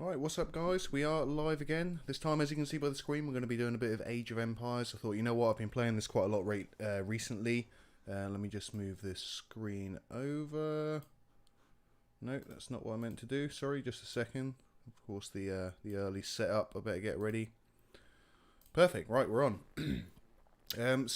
Right, what's up guys? We are live again. This time, as you can see by the screen, we're going to be doing a bit of Age of Empires. I thought, you know what, I've been playing this quite a lot recently. Let me just move this screen over. No, that's not what I meant to do. Sorry, just a second. Of course, the early setup. I better get ready. Perfect. Right, we're on. I've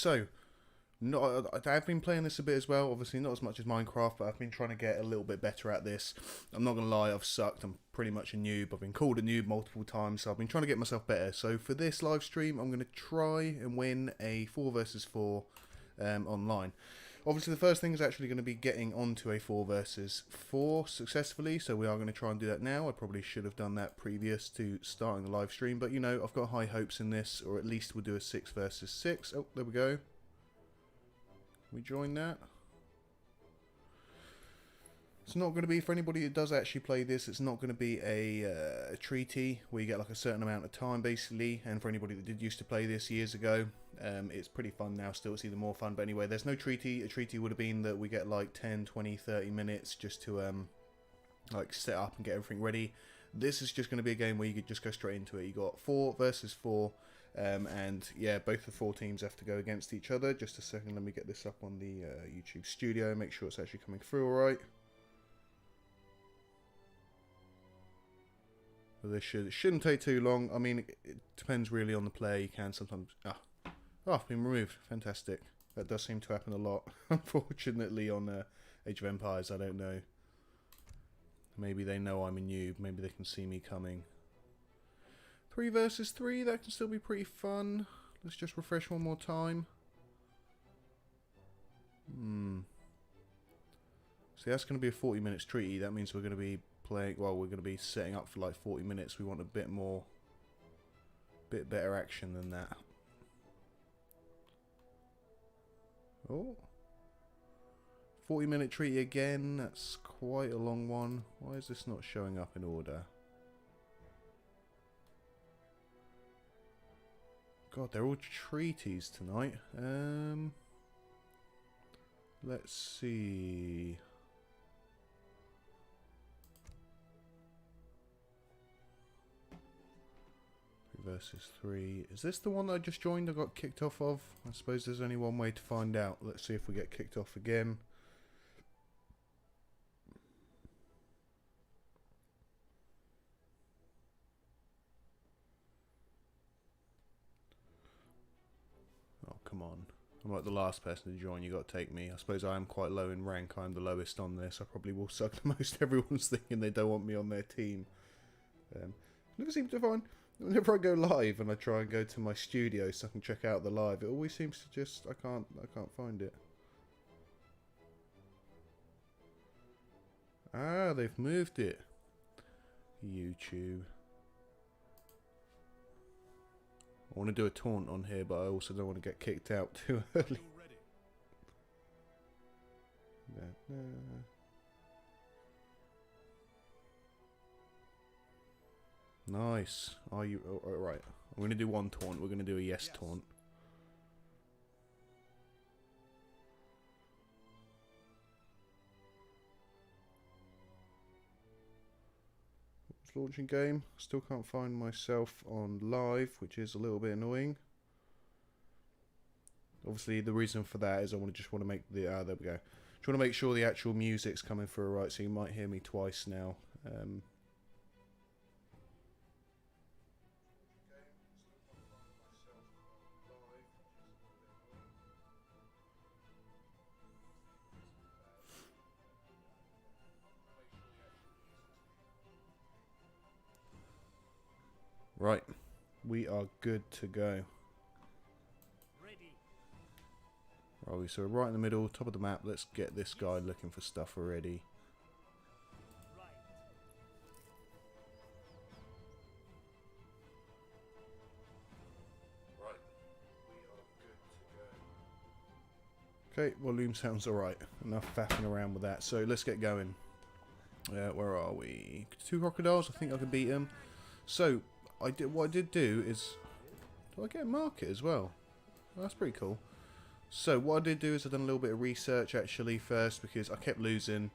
been playing this a bit as well. Obviously, not as much as Minecraft, but I've been trying to get a little bit better at this. I'm not going to lie, I've sucked. I'm pretty much a noob. I've been called a noob multiple times, so I've been trying to get myself better. So for this live stream, I'm going to try and win a 4 versus 4 online. Obviously, the first thing is actually going to be getting onto a 4 versus 4 successfully, so we are going to try and do that now. I probably should have done that previous to starting the live stream, but you know, I've got high hopes in this, or at least we'll do a 6 versus 6. Oh, there we go. We join that. It's not going to be, for anybody that does actually play this, it's not going to be a treaty where you get like a certain amount of time basically, and for anybody that did used to play this years ago, it's pretty fun now still. It's even more fun, but anyway, there's no treaty. A treaty would have been that we get like 10, 20, 30 minutes just to like set up and get everything ready. This is just going to be a game where you could just go straight into it. You got 4 versus 4. And yeah, both the 4 teams have to go against each other. Just a second, let me get this up on the YouTube studio, make sure it's actually coming through alright. Well, it shouldn't take too long. I mean, it depends really on the player. You can sometimes... I've been removed. Fantastic. That does seem to happen a lot, unfortunately, on Age of Empires. I don't know. Maybe they know I'm a noob. Maybe they can see me coming. 3 versus 3, that can still be pretty fun. Let's just refresh one more time. See, that's going to be a 40 minutes treaty. That means we're going to be playing, well, we're going to be setting up for like 40 minutes. We want a bit better action than that. Oh. 40-minute treaty again. That's quite a long one. Why is this not showing up in order? God, they're all treaties tonight. Let's see. 3 versus 3. Is this the one that I just joined? I got kicked off of? I suppose there's only one way to find out. Let's see if we get kicked off again. Oh, come on. I'm like the last person to join. You got to take me. I suppose I am quite low in rank. I'm the lowest on this. I probably will suck the most. Everyone's thinking they don't want me on their team. Never seem to find... Whenever I go live and I try and go to my studio so I can check out the live, it always seems to just... I can't find it. Ah, they've moved it. YouTube. I want to do a taunt on here, but I also don't want to get kicked out too early. Nice. Are you... Oh, right. I'm going to do one taunt. We're going to do a yes taunt. Launching game. Still can't find myself on live, which is a little bit annoying. Obviously, the reason for that is I want to make the there we go. Just want to make sure the actual music's coming through right, so you might hear me twice now. Right, we are good to go. Right, so we're right in the middle, top of the map. Let's get this guy looking for stuff already. Right, we are good to go. Okay, volume sounds alright. Enough faffing around with that. So let's get going. Where are we? 2 crocodiles. I think I can beat them. So what I did do is, do I get a market as well? Oh, that's pretty cool. So what I did do is I done a little bit of research actually first, because I kept losing.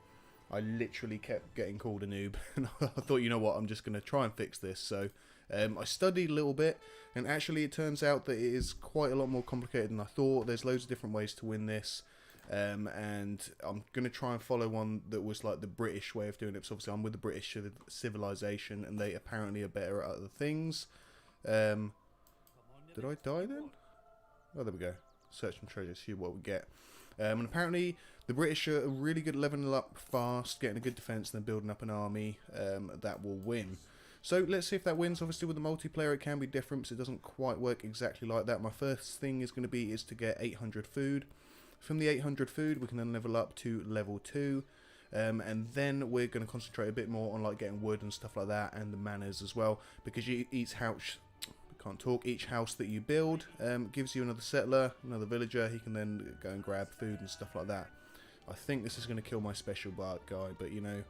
I literally kept getting called a noob, and I thought, you know what, I'm just going to try and fix this. So I studied a little bit, and actually it turns out that it is quite a lot more complicated than I thought. There's loads of different ways to win this, and I'm going to try and follow one that was like the British way of doing it. So obviously I'm with the British civilization, and they apparently are better at other things. Did I die then? Oh, there we go. Search some treasure, see what we get. And apparently the British are really good at leveling up fast, getting a good defence, and then building up an army that will win. So let's see if that wins. Obviously with the multiplayer it can be different, so it doesn't quite work exactly like that. My first thing is going to be to get 800 food. From the 800 food we can then level up to level 2. And then we're going to concentrate a bit more on like getting wood and stuff like that, and the manners as well, because each house that you build gives you another settler, another villager. He can then go and grab food and stuff like that. I think this is going to kill my special guy, but you know,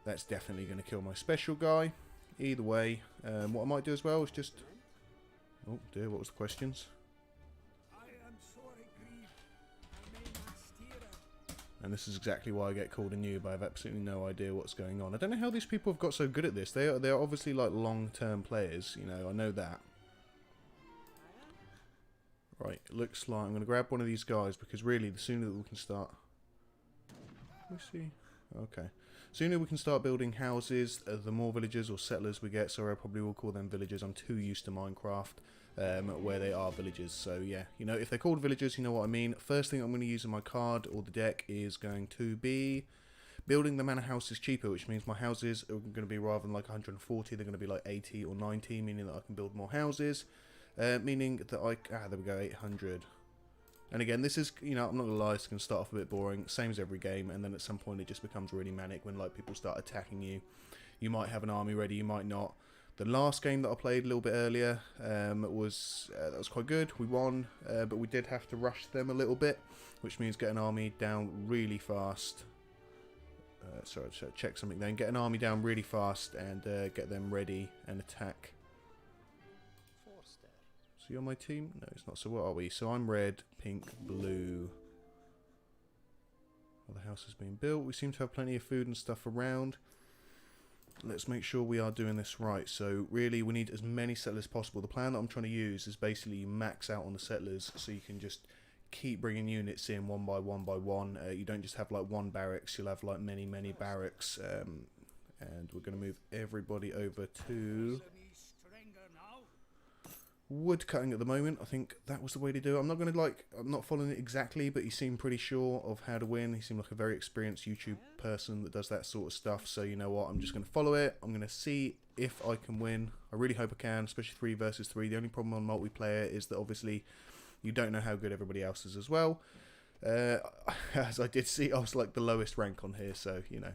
that's definitely going to kill my special guy. Either way, what I might do as well is just... Oh dear, what was the questions? And this is exactly why I get called a noob. I have absolutely no idea what's going on. I don't know how these people have got so good at this. They're obviously like long-term players, you know, I know that. Right, it looks like I'm going to grab one of these guys, because really the sooner that we can start... Let me see. Okay. Sooner we can start building houses, the more villagers or settlers we get. So I probably will call them villagers. I'm too used to Minecraft where they are villagers. So yeah, you know, if they're called villagers, you know what I mean. First thing I'm going to use on my card or the deck is going to be building the manor houses cheaper, which means my houses are going to be, rather than like 140, they're going to be like 80 or 90, meaning that I can build more houses. Meaning that there we go, 800. And again, this is, you know, I'm not going to lie, it's going to start off a bit boring, same as every game, and then at some point it just becomes really manic when like people start attacking you. You might have an army ready, you might not. The last game that I played a little bit earlier that was quite good. We won, but we did have to rush them a little bit, which means get an army down really fast. Sorry, check something then. Get an army down really fast and get them ready and attack. So you're on my team? No, it's not. So what are we? So I'm red, pink, blue. Well, the house is being built. We seem to have plenty of food and stuff around. Let's make sure we are doing this right. So really we need as many settlers as possible. The plan that I'm trying to use is basically you max out on the settlers, so you can just keep bringing units in one by one by one. You don't just have like one barracks, you'll have like many barracks. And we're going to move everybody over to wood cutting at the moment. I think that was the way to do it. I'm not following it exactly, but he seemed pretty sure of how to win. He seemed like a very experienced YouTube person that does that sort of stuff. So you know what, I'm just going to follow it. I'm going to see if I can win. I really hope I can, especially 3 versus 3. The only problem on multiplayer is that obviously you don't know how good everybody else is as well. As I did see, I was like the lowest rank on here, so you know,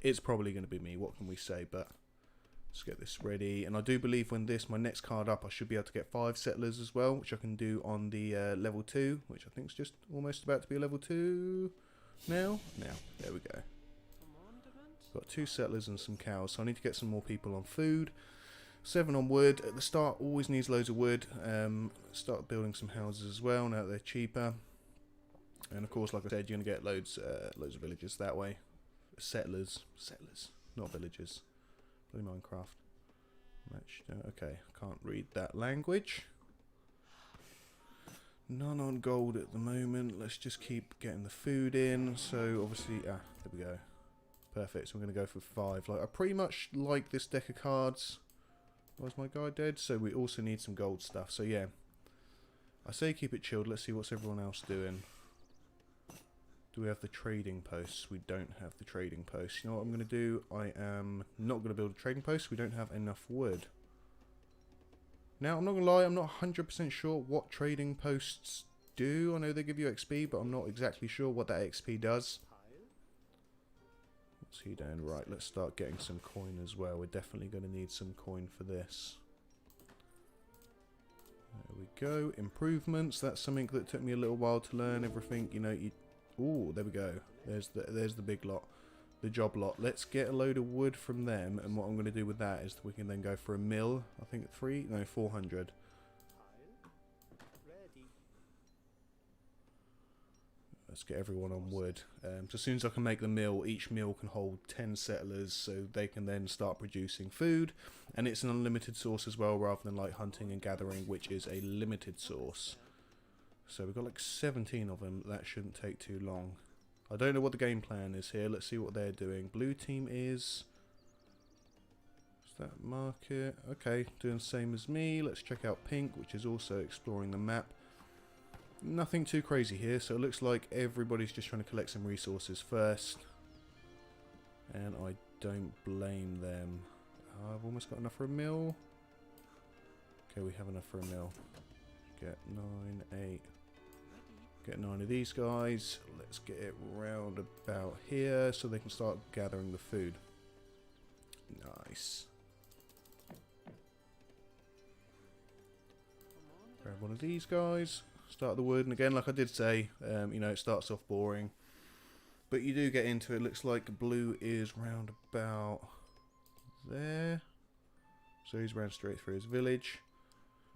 it's probably going to be me. What can we say? But let's get this ready. And I do believe when my next card up, I should be able to get 5 settlers as well, which I can do on the level 2, which I think is just almost about to be a level 2 now. There we go. Got 2 settlers and some cows, so I need to get some more people on food. 7 on wood. At the start, always needs loads of wood. Start building some houses as well, now that they're cheaper. And of course, like I said, you're going to get loads of villagers that way. Settlers, not villagers. Minecraft. Okay, can't read that language. None on gold at the moment. Let's just keep getting the food in. So obviously, there we go. Perfect. So we're going to go for 5. Like I pretty much like this deck of cards. Was my guy dead? So we also need some gold stuff. So yeah, I say keep it chilled. Let's see what's everyone else doing. Do we have the trading posts? We don't have the trading posts. You know what I'm going to do? I am not going to build a trading post. We don't have enough wood. Now, I'm not going to lie. I'm not 100% sure what trading posts do. I know they give you XP, but I'm not exactly sure what that XP does. What's he doing? Right, let's start getting some coin as well. We're definitely going to need some coin for this. There we go. Improvements. That's something that took me a little while to learn. Everything, you know, ooh, there we go. There's the big lot, the job lot. Let's get a load of wood from them, and what I'm going to do with that is we can then go for a mill. I think 400. Let's get everyone on wood. So as soon as I can make the mill, each mill can hold 10 settlers, so they can then start producing food. And it's an unlimited source as well, rather than like hunting and gathering, which is a limited source. So we've got like 17 of them. That shouldn't take too long. I don't know what the game plan is here. Let's see what they're doing. Blue team is that market? Okay, doing the same as me. Let's check out pink, which is also exploring the map. Nothing too crazy here, so it looks like everybody's just trying to collect some resources first. And I don't blame them. I've almost got enough for a mill. Okay, we have enough for a mill. Get 9, 8. Get 9 of these guys. Let's get it round about here so they can start gathering the food. Nice. Grab one of these guys. Start the wood, and again, like I did say, you know, it starts off boring, but you do get into it. Looks like blue is round about there, so he's ran straight through his village.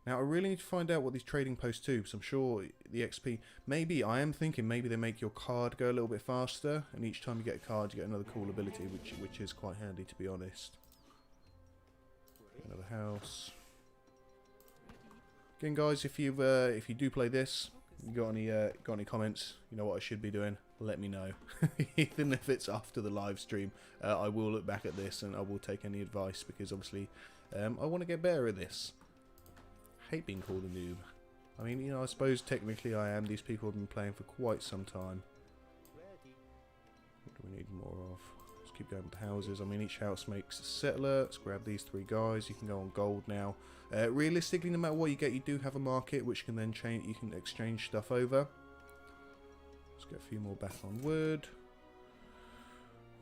Now I really need to find out what these trading posts do, because I'm sure the XP, maybe, I am thinking maybe they make your card go a little bit faster, and each time you get a card you get another cool ability, which is quite handy, to be honest. Another house. Again, guys, if you do play this, you got any comments, you know what I should be doing, let me know. Even if it's after the live stream, I will look back at this and I will take any advice, because obviously I want to get better at this. Hate being called a noob. I mean, you know, I suppose technically I am. These people have been playing for quite some time. What do we need more of? Let's keep going with the houses. I mean, each house makes a settler. Let's grab these 3 guys. You can go on gold now. Realistically, no matter what you get, you do have a market which can then change. You can exchange stuff over. Let's get a few more back on wood.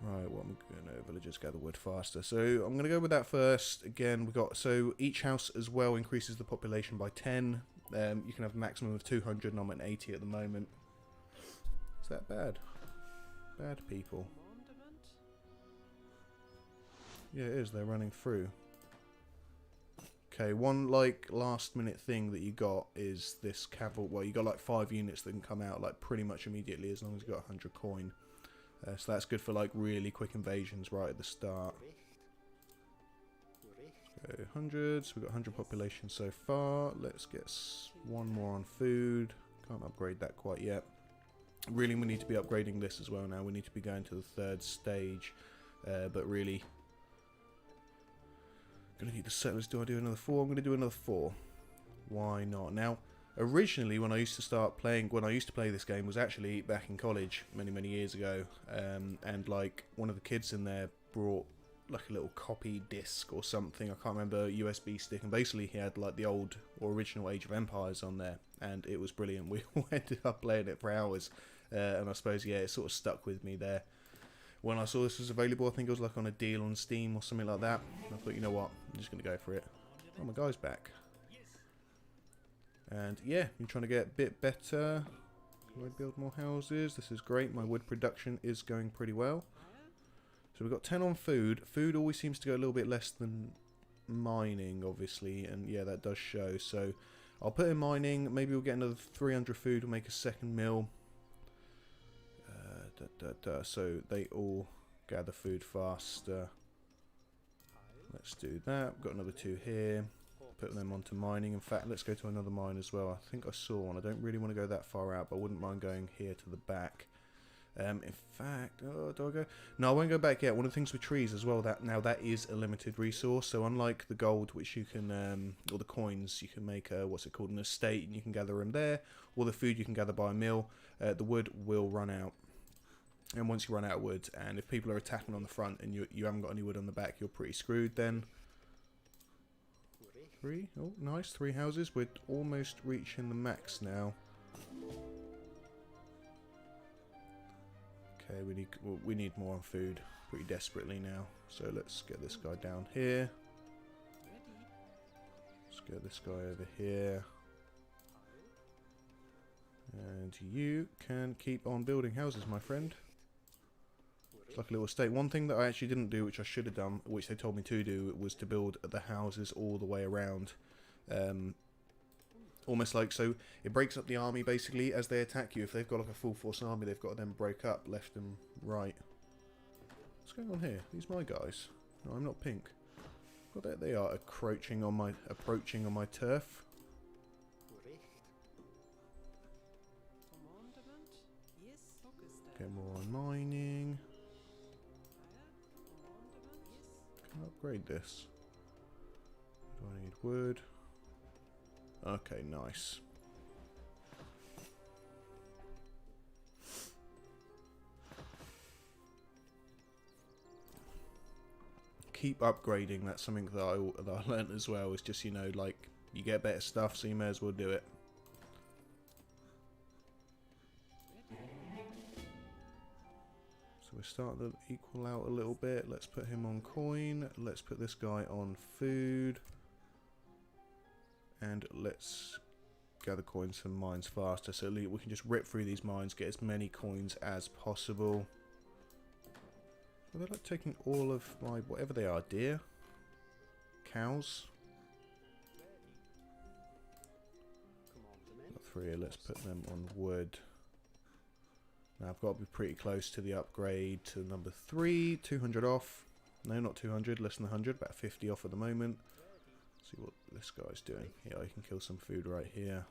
Right, what I'm gonna villagers gather wood faster. So I'm gonna go with that first. Again, we got, so each house as well increases the population by 10. You can have a maximum of 200, and I'm at 80 at the moment. Is that bad? Bad people. Yeah, it is. They're running through. Okay, one like last minute thing that you got is this cavalry. Well, you got like 5 units that can come out like pretty much immediately as long as you got 100 coin. So that's good for like really quick invasions right at the start. So 100, so we've got 100 population so far. Let's get 1 more on food. Can't upgrade that quite yet. Really, we need to be upgrading this as well now. We need to be going to the 3rd stage. But really, gonna need the settlers. Do I do another 4? I'm gonna do another 4. Why not? Now, originally when I used to play this game was actually back in college many years ago, and like one of the kids in there brought like a little copy disc or something, I can't remember, USB stick, and basically he had like the old or original Age of Empires on there, and it was brilliant. We all ended up playing it for hours, and I suppose, yeah, it sort of stuck with me there. When I saw this was available, I think it was like on a deal on Steam or something like that, I thought, you know what, I'm just going to go for it. Oh, my guy's back. And yeah, I'm trying to get a bit better. Do I build more houses? This is great. My wood production is going pretty well. So we've got 10 on food. Food always seems to go a little bit less than mining, obviously. And yeah, that does show. So I'll put in mining. Maybe we'll get another 300 food. We'll make a second mill. So they all gather food faster. Let's do that. We've got another 2 here. Put them onto mining. In fact, let's go to another mine as well. I think I saw one. I don't really want to go that far out, but I wouldn't mind going here to the back. In fact, oh, do I go? No, I won't go back yet. One of the things with trees as well, that now that is a limited resource. So unlike the gold, which you can, or the coins, you can make a, what's it called, an estate, and you can gather them there. Or the food you can gather by a mill. The wood will run out. And once you run out of wood, and if people are attacking on the front and you haven't got any wood on the back, you're pretty screwed then. 3, oh nice, 3 houses. We're almost reaching the max now. Okay, we need more on food pretty desperately now. So let's get this guy down here. Let's get this guy over here. And you can keep on building houses, my friend. It's like a little estate. One thing that I actually didn't do, which I should have done, which they told me to do, was to build the houses all the way around. Almost like, so it breaks up the army basically as they attack you. If they've got like a full force army, they've got to then break up left and right. What's going on here? These my guys. No, I'm not pink. Well, there they are, approaching on my turf. Get more on mining. Can I upgrade this? Do I need wood? Okay, nice. Keep upgrading. That's something that I learned as well. It's just, you know, like, you get better stuff, so you may as well do it. So we're starting to equal out a little bit. Let's put him on coin. Let's put this guy on food. And let's gather coins from mines faster, so we can just rip through these mines, get as many coins as possible. Are they like taking all of my, whatever they are, deer? Cows? Got 3 here, let's put them on wood. Now I've got to be pretty close to the upgrade to number 3, 200 off. No, not 200, less than 100, about 50 off at the moment. See what this guy's doing. Yeah, I can kill some food right here.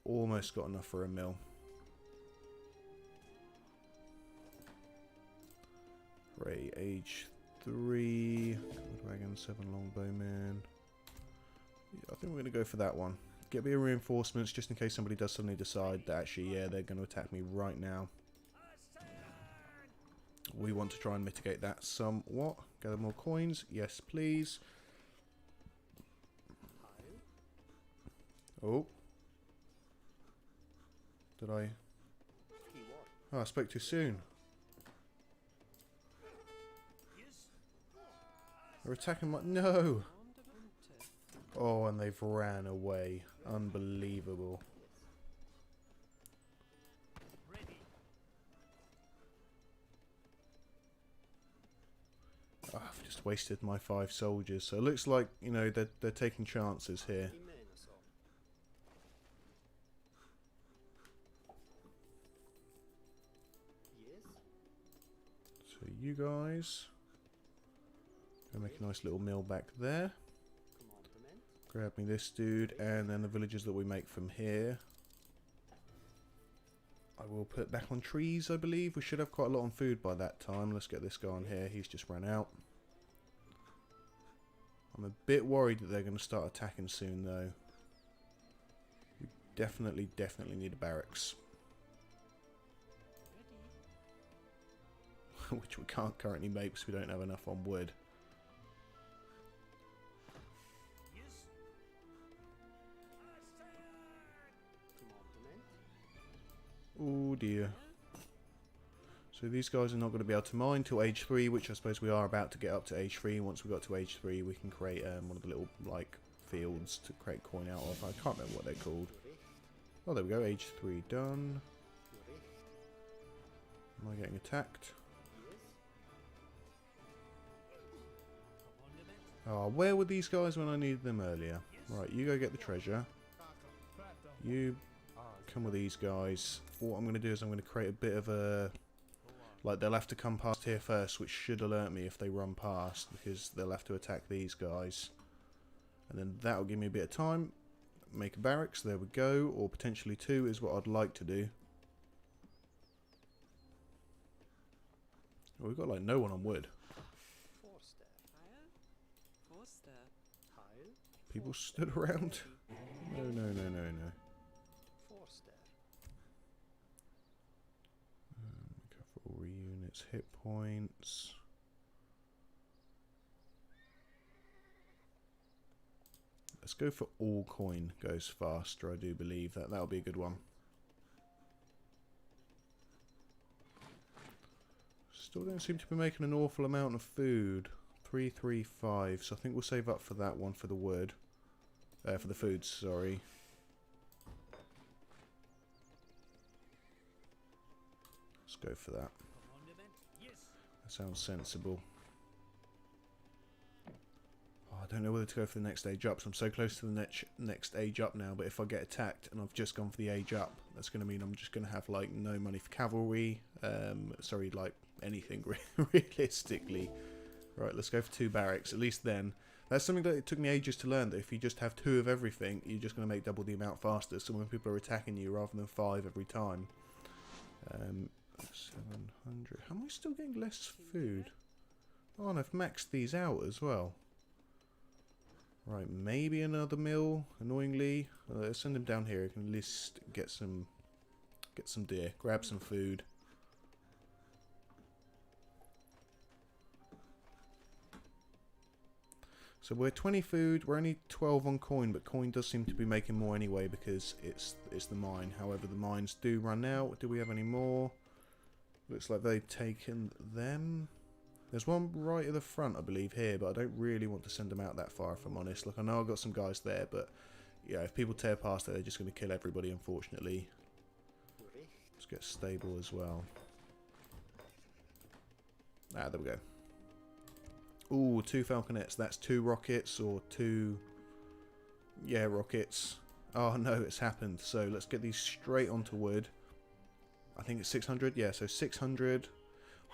I've almost got enough for a mill. Ray, age 3. Dragon, 7 longbowmen. Yeah, I think we're going to go for that one. Get a bit of reinforcements just in case somebody does suddenly decide that actually, yeah, they're going to attack me right now. We want to try and mitigate that somewhat. Gather more coins. Yes, please. Oh. Did I? Oh, I spoke too soon. They're attacking my... No! Oh, and they've ran away. Unbelievable. Oh, I've just wasted my 5 soldiers. So it looks like, you know, they're taking chances here. So you guys... Gonna make a nice little mill back there. Grab me this dude, and then the villages that we make from here. I will put back on trees, I believe. We should have quite a lot on food by that time. Let's get this guy on here. He's just run out. I'm a bit worried that they're going to start attacking soon, though. We definitely need a barracks. Which we can't currently make because we don't have enough on wood. Oh dear. So these guys are not going to be able to mine till age 3, which I suppose we are about to get up to age 3. Once we got to age 3, we can create one of the little, like, fields to create coin out of. I can't remember what they're called. Oh, there we go. Age 3 done. Am I getting attacked? Oh, where were these guys when I needed them earlier? Right, you go get the treasure. You come with these guys. What I'm going to do is I'm going to create a bit of a... Like, they'll have to come past here first, which should alert me if they run past, because they'll have to attack these guys. And then that'll give me a bit of time. Make a barracks, there we go. Or potentially 2 is what I'd like to do. Well, we've got, like, no one on wood. People stood around? No. Cavalry units, hit points. Let's go for all coin goes faster, I do believe. That'll be a good one. Still don't seem to be making an awful amount of food. 335, so I think we'll save up for that one for the wood. For the food, sorry. Let's go for that. That sounds sensible. Oh, don't know whether to go for the next age up. So I'm so close to the next age up now. But if I get attacked and I've just gone for the age up, that's going to mean I'm just going to have like no money for cavalry. Sorry, like anything realistically. Right, let's go for 2 barracks. At least then, that's something that it took me ages to learn. That if you just have 2 of everything, you're just going to make double the amount faster. So when people are attacking you, rather than 5 every time. 700. How am I still getting less food? Oh, and I've maxed these out as well. Right, maybe another mill. Annoyingly, let's send him down here. I can at least get some deer, grab some food. So we're 20 food. We're only 12 on coin, but coin does seem to be making more anyway because it's the mine. However, the mines do run out. Do we have any more? Looks like they've taken them. There's one right at the front, I believe, here, but I don't really want to send them out that far, if I'm honest. Look, I know I've got some guys there, but yeah, if people tear past it, they're just going to kill everybody, unfortunately. Let's get stable as well. Ah, there we go. Ooh, 2 falconets. That's 2 rockets, or 2... yeah, rockets. Oh no, it's happened. So let's get these straight onto wood. I think it's 600. Yeah, so 600.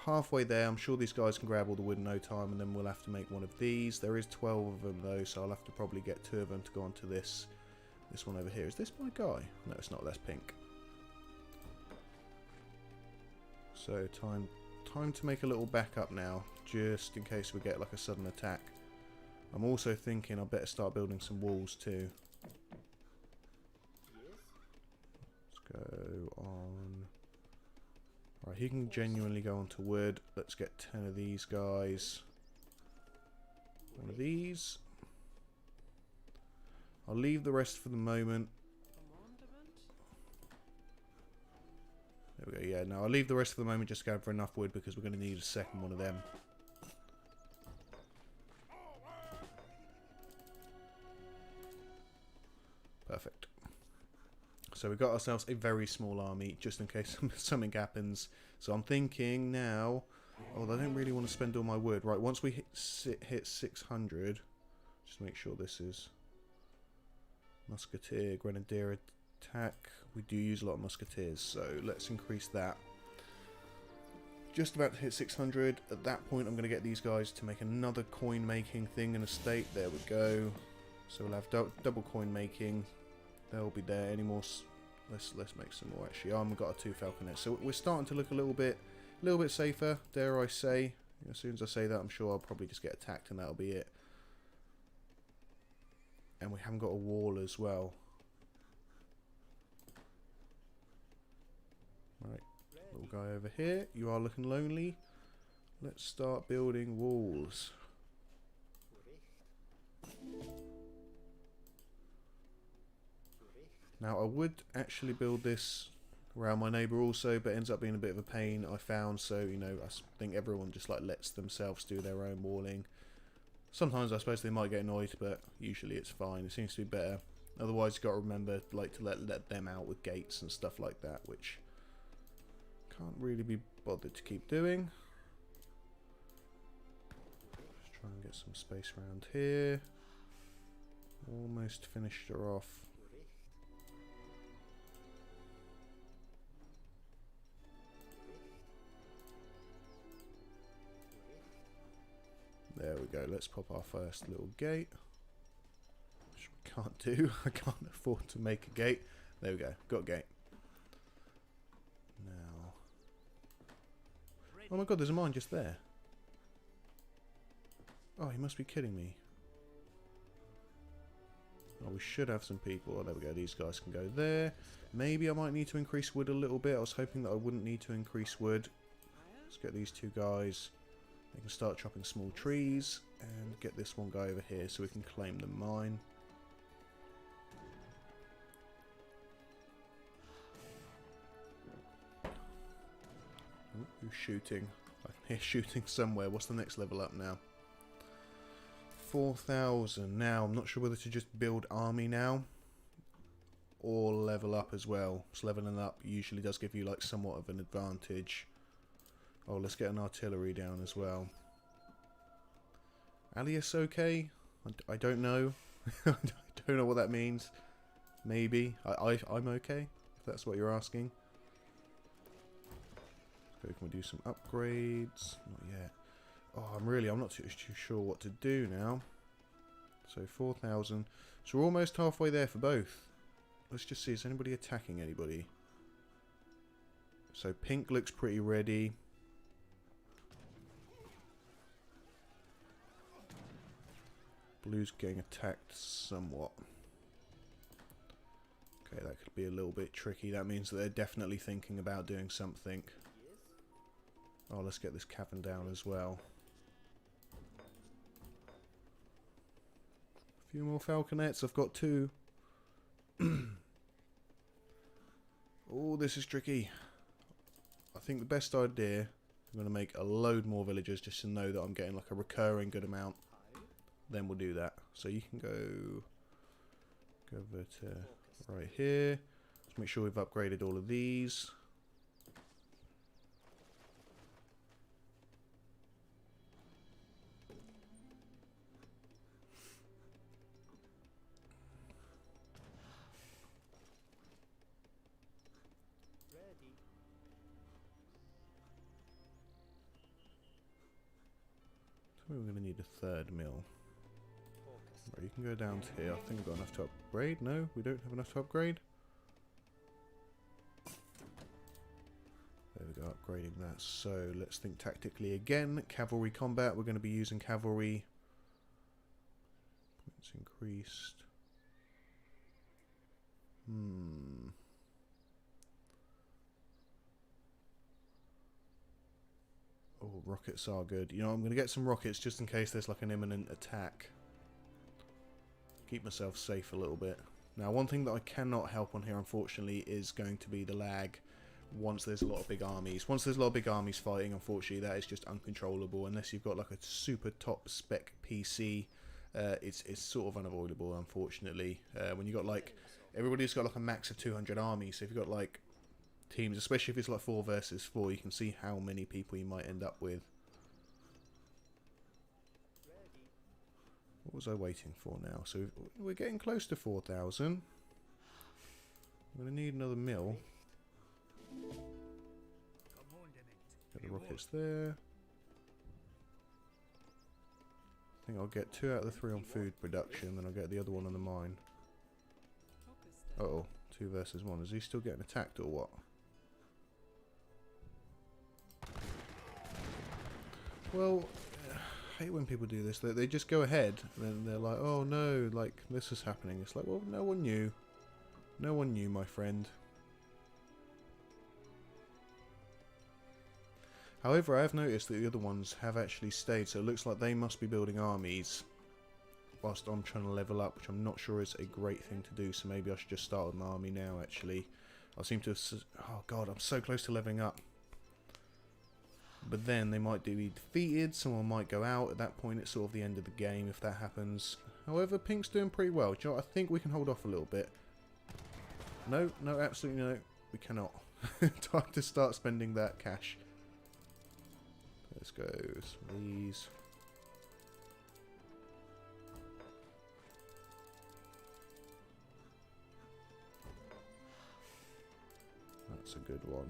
Halfway there. I'm sure these guys can grab all the wood in no time, and then we'll have to make one of these. There is 12 of them though, so I'll have to probably get 2 of them to go onto this one over here. Is this my guy? No, it's not. That's pink. So time to make a little backup now, just in case we get like a sudden attack. I'm also thinking I better start building some walls too. Let's go on. Right, he can genuinely go onto wood. Let's get 10 of these guys. One of these. I'll leave the rest for the moment. There we go, yeah, no, I'll leave the rest for the moment just to go for enough wood because we're going to need a second one of them. Perfect. So we've got ourselves a very small army just in case something happens. So I'm thinking now, oh, I don't really want to spend all my wood. Right, once we hit 600, just make sure this is Musketeer, Grenadier attack. We do use a lot of musketeers, so let's increase that. Just about to hit 600. At that point, I'm going to get these guys to make another coin making thing in a state. There we go. So we'll have double coin making. They'll be there. Any more? Let's make some more. Actually, I've got a 2 falconets, so we're starting to look a little bit safer. Dare I say? As soon as I say that, I'm sure I'll probably just get attacked, and that'll be it. And we haven't got a wall as well. Right, little guy over here. You are looking lonely. Let's start building walls. Now, I would actually build this around my neighbour also, but it ends up being a bit of a pain, I found. So, you know, I think everyone just like lets themselves do their own walling. Sometimes I suppose they might get annoyed, but usually it's fine. It seems to be better. Otherwise, you've got to remember like to let them out with gates and stuff like that, which can't really be bothered to keep doing. Just try and get some space around here. Almost finished her off. There we go. Let's pop our first little gate. Which we can't do. I can't afford to make a gate. There we go. Got a gate. Now. Oh my god, there's a mine just there. Oh, he must be kidding me. Oh, we should have some people. Oh, there we go. These guys can go there. Maybe I might need to increase wood a little bit. I was hoping that I wouldn't need to increase wood. Let's get these 2 guys. They can start chopping small trees and get this one guy over here so we can claim the mine. Ooh, who's shooting? I can hear shooting somewhere. What's the next level up now? 4,000. Now, I'm not sure whether to just build army now or level up as well. So leveling up usually does give you like somewhat of an advantage. Oh, let's get an artillery down as well. Alias okay? I don't know. I don't know what that means. Maybe. I'm okay, if that's what you're asking. So can we do some upgrades? Not yet. Oh, I'm not too sure what to do now. So 4,000. So we're almost halfway there for both. Let's just see, is anybody attacking anybody? So pink looks pretty ready. Blue's getting attacked somewhat. Okay, that could be a little bit tricky. That means that they're definitely thinking about doing something. Oh, let's get this cavern down as well. A few more falconets. I've got 2. Oh, this is tricky. I think the best idea, I'm going to make a load more villagers just to know that I'm getting like a recurring good amount. Then we'll do that. So you can go over to right here. Let's make sure we've upgraded all of these. So we're going to need a 3rd mill. Right, you can go down to here. I think I've got enough to upgrade. No, we don't have enough to upgrade. There we go, upgrading that. So let's think tactically again. Cavalry combat, we're going to be using cavalry. Points increased. Oh, rockets are good. You know, I'm going to get some rockets just in case there's like an imminent attack. Keep myself safe a little bit. Now, one thing that I cannot help on here, unfortunately, is going to be the lag once there's a lot of big armies. Once there's a lot of big armies fighting, unfortunately, that is just uncontrollable. Unless you've got like a super top spec PC, it's sort of unavoidable, unfortunately. When you've got like, everybody's got like a max of 200 armies, so if you've got like teams, especially if it's like 4 versus 4, you can see how many people you might end up with. What was I waiting for now? So we're getting close to 4,000. I'm going to need another mill. Get the rockets there. I think I'll get 2 out of the 3 on food production, then I'll get the other one on the mine. Uh oh, 2 versus 1. Is he still getting attacked or what? Well, I hate when people do this. They just go ahead and then they're like, oh no, like this is happening. It's like, well, no one knew. No one knew, my friend. However, I have noticed that the other ones have actually stayed, so it looks like they must be building armies whilst I'm trying to level up, which I'm not sure is a great thing to do, so maybe I should just start with an army now, actually. I seem to have... Oh god, I'm so close to leveling up. But then they might be defeated, someone might go out. At that point, it's sort of the end of the game if that happens. However, Pink's doing pretty well. Do you know what? I think we can hold off a little bit. No, no, absolutely no. We cannot. Time to start spending that cash. Let's go. These. That's a good one.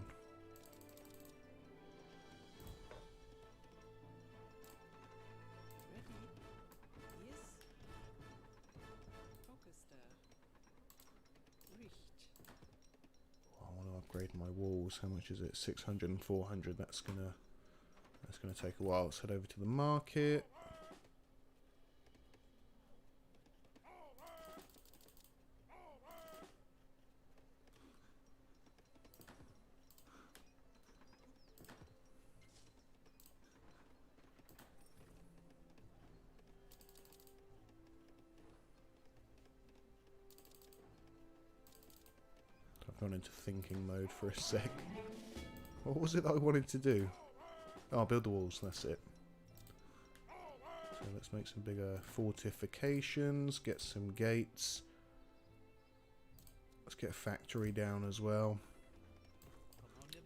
Upgrade my walls. How much is it? 600 and 400. That's gonna take a while. Let's head over to the market. Gone into thinking mode for a sec. What was it that I wanted to do? Oh, build the walls, that's it. So let's make some bigger fortifications, get some gates. Let's get a factory down as well.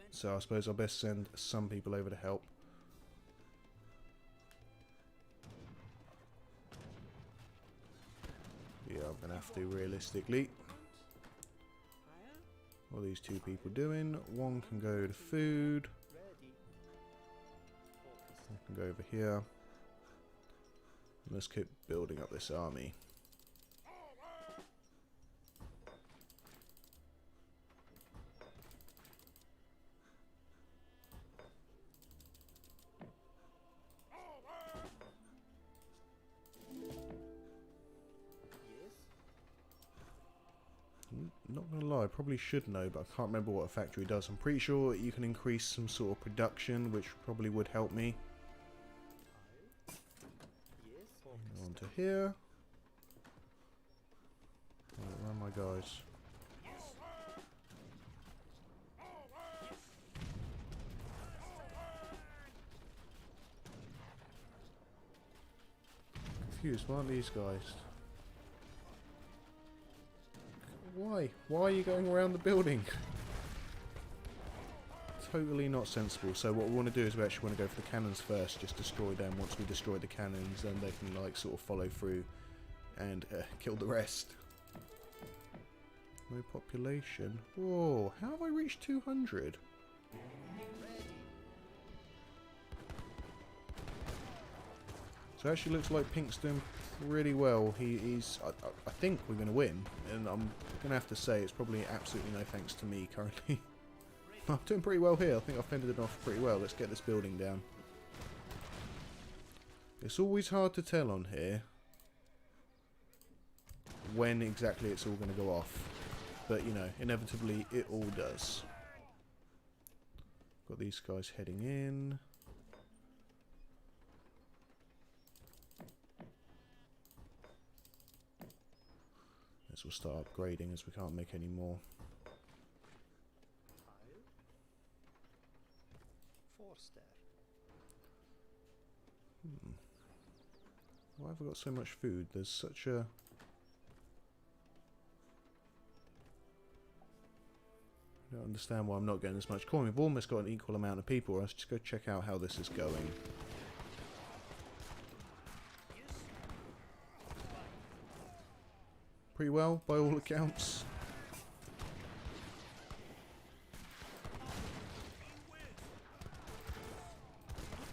So I suppose I'll best send some people over to help. Yeah, I'm gonna have to realistically. What are these two people doing? One can go to food. One can go over here. Let's keep building up this army. Not gonna lie, I probably should know, but I can't remember what a factory does. I'm pretty sure you can increase some sort of production, which probably would help me. On to here. Right, where are my guys? Confused, why aren't these guys? Why? Why are you going around the building? Totally not sensible. So what we want to do is we actually want to go for the cannons first, just destroy them. Once we destroy the cannons, then they can like sort of follow through and kill the rest. No population. Whoa, how have I reached 200? So it actually looks like Pink's doing pretty well. He's I think we're going to win, and I'm going to have to say it's probably absolutely no thanks to me currently. I'm doing pretty well here. I think I've fended it off pretty well. Let's get this building down. It's always hard to tell on here when exactly it's all going to go off, but you know, inevitably it all does. Got these guys heading in. We'll start upgrading as we can't make any more. Why have I got so much food? There's such a... I don't understand why I'm not getting as much corn. We've almost got an equal amount of people. Let's just go check out how this is going. Pretty well, by all accounts.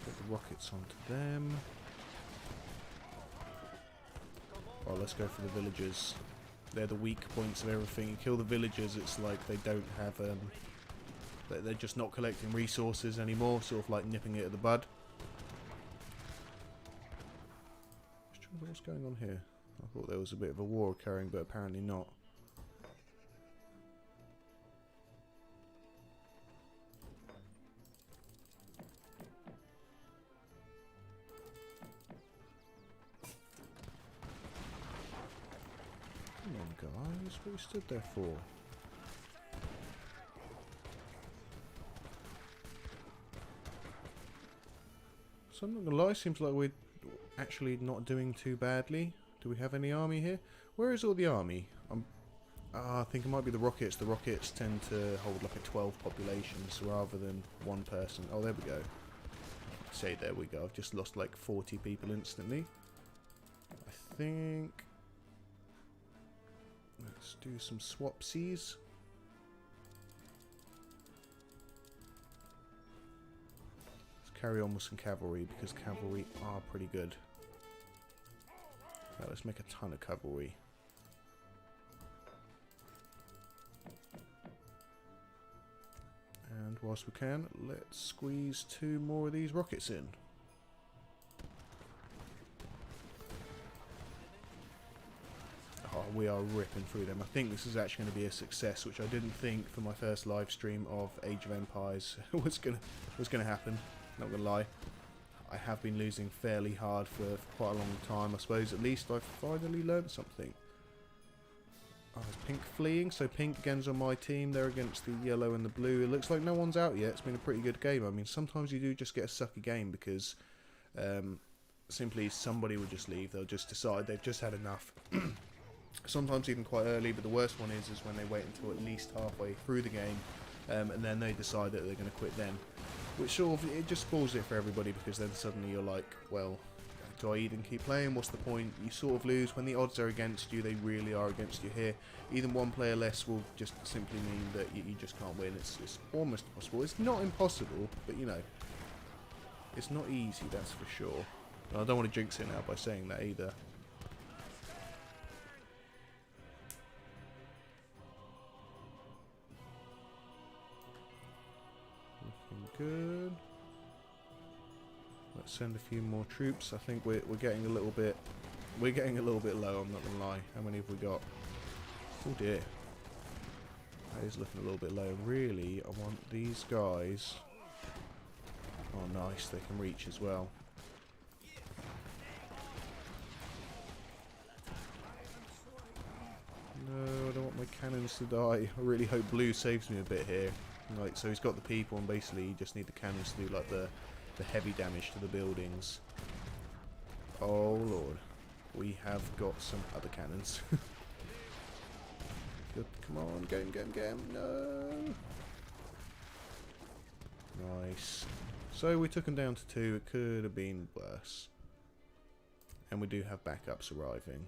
Get the rockets onto them. Oh, let's go for the villagers. They're the weak points of everything. You kill the villagers, it's like they don't have... they're just not collecting resources anymore, sort of like nipping it at the bud. Just trying to think what's going on here. I thought there was a bit of a war occurring, but apparently not. Come on, guys. What are we stood there for? So I'm not gonna lie, seems like we're actually not doing too badly. Do we have any army here? Where is all the army? I think it might be the rockets. The rockets tend to hold like a 12 population, so rather than one person. Oh, there we go. Say there we go. I've just lost like 40 people instantly. I think... Let's do some swapsies. Let's carry on with some cavalry, because cavalry are pretty good. Right, let's make a ton of cavalry. And whilst we can, let's squeeze 2 more of these rockets in. Oh, we are ripping through them. I think this is actually going to be a success, which I didn't think for my first live stream of Age of Empires was gonna happen. Not gonna lie. I have been losing fairly hard for quite a long time. I suppose at least I've finally learned something. Oh, is Pink fleeing? So Pink again's on my team. They're against the yellow and the blue. It looks like no one's out yet. It's been a pretty good game. I mean, sometimes you do just get a sucky game because simply somebody will just leave. They'll just decide they've just had enough. Sometimes even quite early, but the worst one is when they wait until at least halfway through the game and then they decide that they're going to quit then. Which sort of, it just spoils it for everybody, because then suddenly you're like, well, guide and keep playing. What's the point? You sort of lose when the odds are against you. They really are against you here. Even one player less will just simply mean that you just can't win. It's almost impossible. It's not impossible, but you know, it's not easy, that's for sure. And I don't want to jinx it now by saying that either. Looking good. Let's send a few more troops. I think we're getting a little bit low, I'm not gonna lie. How many have we got? Oh dear. That is looking a little bit low. Really, I want these guys. Oh nice, they can reach as well. No, I don't want my cannons to die. I really hope blue saves me a bit here. Like, so he's got the people and basically you just need the cannons to do like the heavy damage to the buildings. Oh lord. We have got some other cannons. Good. Come on, game. No. Nice. So we took them down to 2. It could have been worse. And we do have backups arriving.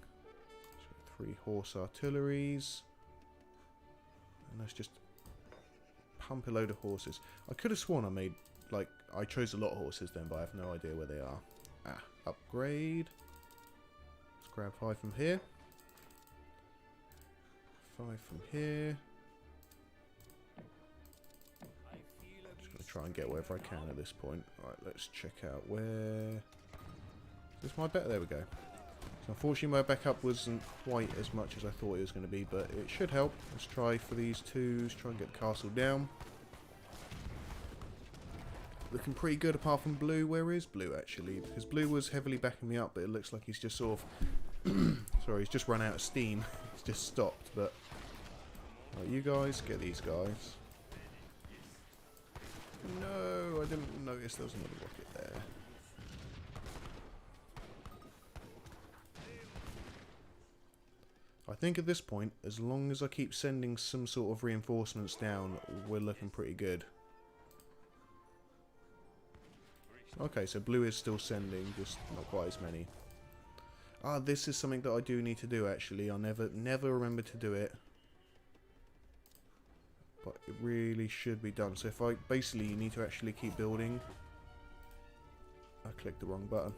So 3 horse artilleries. And let's just pump a load of horses. I could have sworn I made, like, I chose a lot of horses then, but I have no idea where they are. Ah, upgrade. Let's grab 5 from here. 5 from here. Just going to try and get wherever I can at this point. Alright, let's check out where... Is this my bet? There we go. So unfortunately my backup wasn't quite as much as I thought it was going to be, but it should help. Let's try for these 2s, try and get the castle down. Looking pretty good apart from blue. Where is blue actually? Because blue was heavily backing me up, but it looks like he's just sort of... Sorry, he's just run out of steam. He's just stopped, but... Right, you guys, get these guys. No, I didn't notice there was another rocket there. I think at this point, as long as I keep sending some sort of reinforcements down, we're looking pretty good. Okay, so blue is still sending, just not quite as many. Ah, this is something that I do need to do actually. I never remember to do it. But it really should be done. So if I, basically you need to actually keep building. I clicked the wrong button.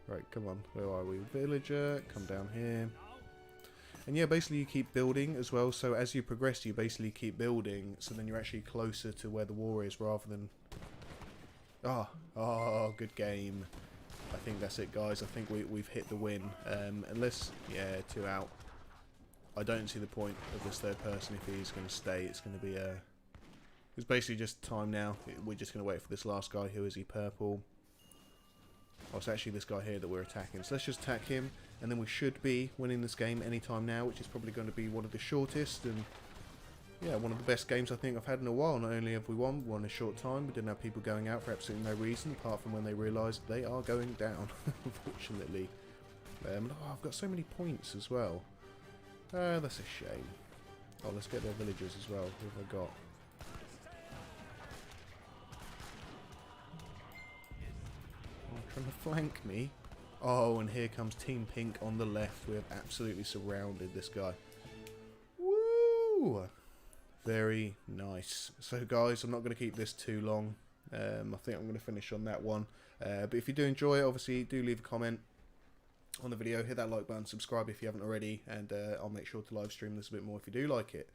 Right, come on. Where are we? Villager, come down here. And yeah, basically you keep building as well. So as you progress, you basically keep building. So then you're actually closer to where the war is rather than... Oh, good game. I think that's it, guys. I think we've hit the win. Unless, yeah, 2 out. I don't see the point of this third person if he's going to stay. It's going to be a... It's basically just time now. We're just going to wait for this last guy. Who is he? Purple. Oh, it's actually this guy here that we're attacking. So let's just attack him. And then we should be winning this game anytime now, which is probably going to be one of the shortest and... Yeah, one of the best games I think I've had in a while. Not only have we won a short time, we didn't have people going out for absolutely no reason, apart from when they realised they are going down, unfortunately. Oh, I've got so many points as well. That's a shame. Oh, let's get their villagers as well. Who have I got? Oh, trying to flank me. Oh, and here comes Team Pink on the left. We have absolutely surrounded this guy. Woo! Very nice. So guys, I'm not going to keep this too long. I think I'm going to finish on that one. But if you do enjoy it, obviously do leave a comment on the video. Hit that like button, subscribe if you haven't already, and I'll make sure to live stream this a bit more if you do like it.